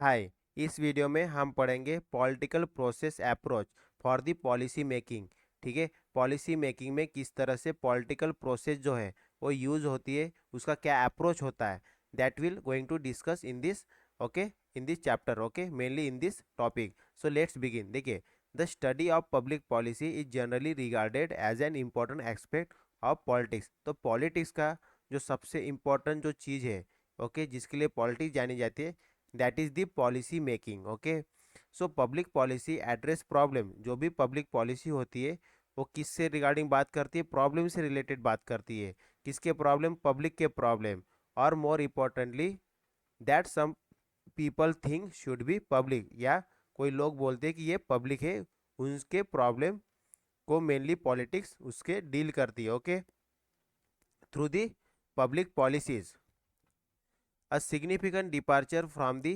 हाय। इस वीडियो में हम पढ़ेंगे political process approach for the policy making. ठीक है, पॉलिसी मेकिंग में किस तरह से पॉलिटिकल प्रोसेस जो है वो यूज होती है, उसका क्या अप्रोच होता है, that will going to discuss in this, okay, in this chapter, okay, mainly in this topic. So let's begin. देखिए, the study of public policy is generally regarded as an important aspect of politics. तो politics का जो सबसे important जो चीज़ है, okay, जिसके लिए politics जानी जाती है, that is the policy making. Okay, so public policy address problem. जो भी पब्लिक पॉलिसी होती है वो किससे रिगार्डिंग बात करती है? प्रॉब्लम से रिलेटेड बात करती है। किसके प्रॉब्लम? पब्लिक के प्रॉब्लम। और more importantly that some people think should be public, या कोई लोग बोलते हैं कि ये पब्लिक है, उनके प्रॉब्लम को मेनली पॉलिटिक्स उसके डील करती है। Okay, through the public policies, a significant departure from the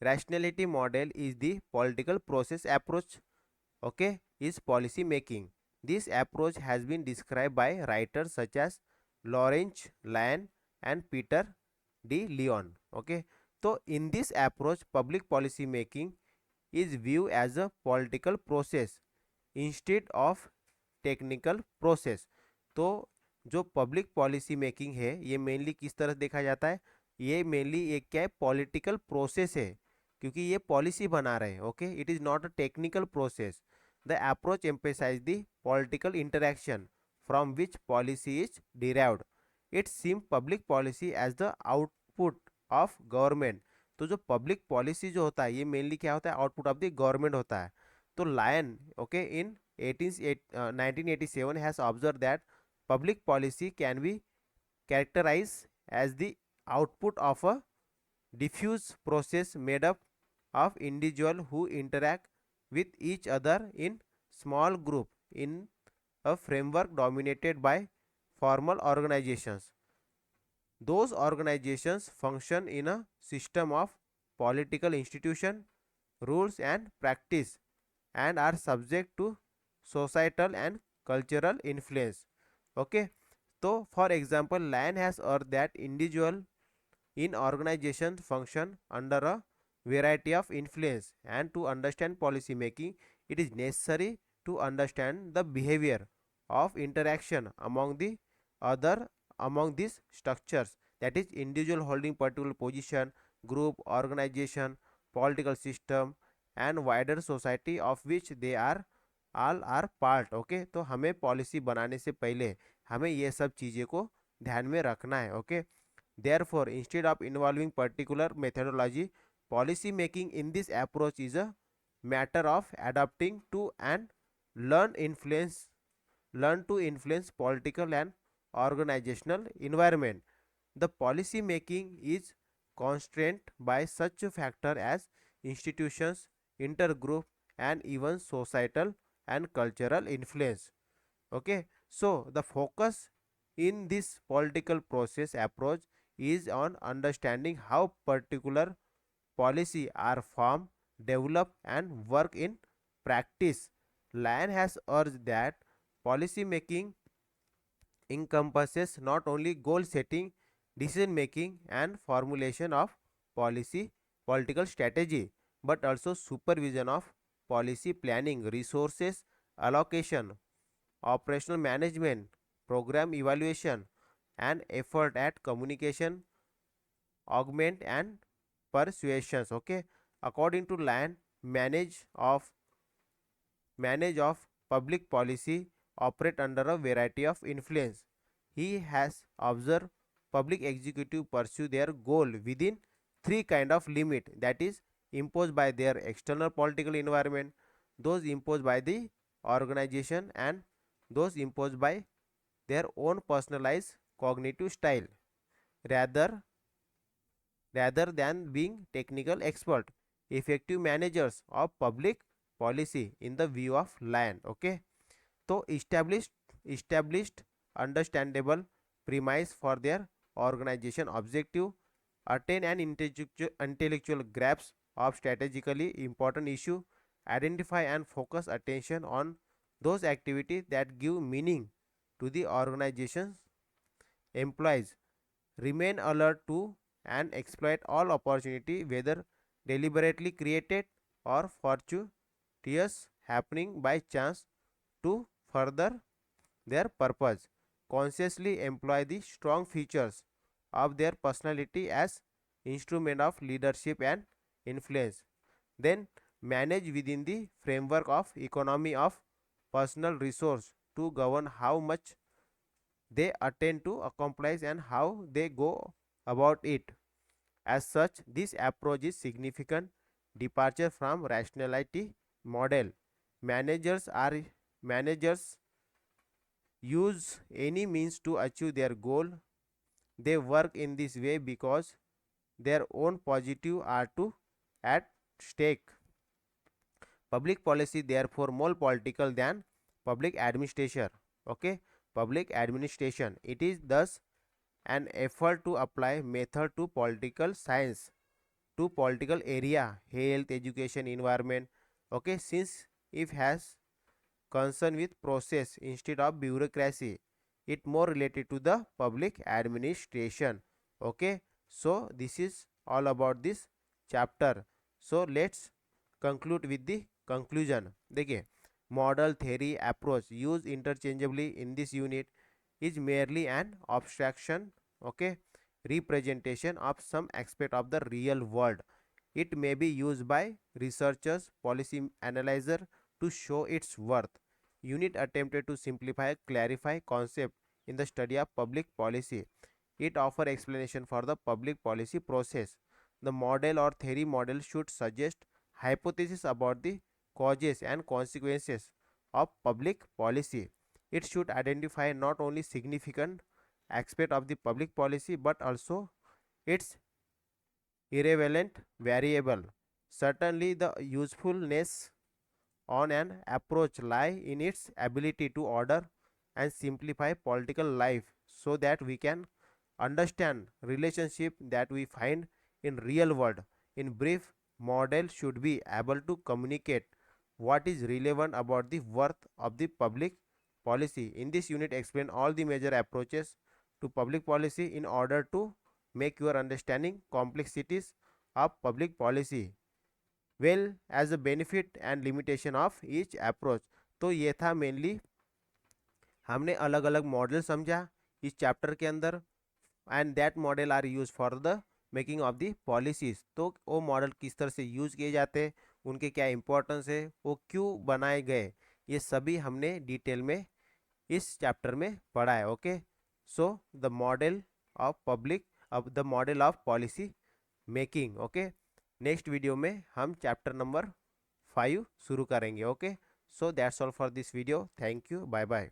rationality model is the political process approach, okay, is policy making. This approach has been described by writers such as Lawrence Lyon and Peter de Leon. Okay, so in this approach, public policy making is viewed as a political process instead of technical process. तो जो public policy making है ये mainly किस तरह देखा जाता है? ये मेनली एक क्या है? पॉलिटिकल प्रोसेस है, क्योंकि ये पॉलिसी बना रहे हैं। Okay, it is not a technical process. The approach emphasize the political interaction from which policy is derived. It seem public policy as the output of government. तो जो पब्लिक पॉलिसी जो होता है ये मेनली क्या होता है? आउटपुट ऑफ द गवर्नमेंट होता है। तो लायन, okay, in 1987 has observed that public policy can be characterized as the output of a diffuse process made up of individuals who interact with each other in small group in a framework dominated by formal organizations. Those organizations function in a system of political institution, rules and practice, and are subject to societal and cultural influence. Okay, so for example, Lyon has urged that individual in organization function under a variety of influence, and to understand policy making it is necessary to understand the behavior of interaction among the other among these structures, that is individual holding particular position, group, organization, political system and wider society of which they are all are part. Okay, तो हमें policy बनाने से पहले हमें ये सब चीज़ें को ध्यान में रखना है। Okay, therefore instead of involving particular methodology, policy making in this approach is a matter of adapting to and learn influence learn to influence political and organizational environment. The policy making is constrained by such a factor as institutions, intergroup and even societal and cultural influence. Okay, so the focus in this political process approach is on understanding how particular policy are formed, developed and work in practice. Lyon has urged that policy making encompasses not only goal setting, decision making and formulation of policy political strategy, but also supervision of policy planning, resources allocation, operational management, program evaluation and effort at communication, augment and persuasions. Okay, according to Lyon, manage of public policy operate under a variety of influence. He has observed public executive pursue their goal within three kind of limit, that is imposed by their external political environment, those imposed by the organization and those imposed by their own personalized cognitive style, rather rather than being technical expert, effective managers of public policy in the view of Lyon. Okay, so established understandable premise for their organization objective, attain an intellectual grasp of strategically important issue, identify and focus attention on those activities that give meaning to the organization's employees, remain alert to and exploit all opportunity, whether deliberately created or fortuitous happening by chance to further their purpose, consciously employ the strong features of their personality as instrument of leadership and influence, then manage within the framework of economy of personal resource to govern how much they attend to accomplish and how they go about it. As such, this approach is significant departure from rationality model. Managers use any means to achieve their goal. They work in this way because their own positive are to at stake. Public policy therefore more political than public administration. Okay, public administration. It is thus an effort to apply method to political science, to political area, health, education, environment. Okay, since it has concern with process instead of bureaucracy, it more related to the public administration. Okay, so this is all about this chapter. So let's conclude with the conclusion. देखिए, model theory approach used interchangeably in this unit is merely an abstraction, okay, representation of some aspect of the real world. It may be used by researchers, policy analyzer to show its worth. Unit attempted to simplify, clarify concept in the study of public policy. It offers explanation for the public policy process. The model or theory model should suggest hypothesis about the causes and consequences of public policy. It should identify not only significant aspect of the public policy but also its irrelevant variable. Certainly, the usefulness on an approach lie in its ability to order and simplify political life so that we can understand relationship that we find in real world. In brief, model should be able to communicate what is relevant about the worth of the public policy. In this unit, explain all the major approaches to public policy in order to make your understanding complexities of public policy well as a benefit and limitation of each approach. तो ये था mainly हमने अलग अलग model समझा इस chapter के अंदर and that model are use for the making of the policies. तो वो मॉडल किस तरह से यूज किए जाते हैं, उनके क्या इंपॉर्टेंस है, वो क्यों बनाए गए, ये सभी हमने डिटेल में इस चैप्टर में पढ़ा है. Okay, so the model of public अब the model of policy making. Okay, next video में हम चैप्टर नंबर 5 शुरू करेंगे. Okay, so that's all for this video. Thank you, bye bye.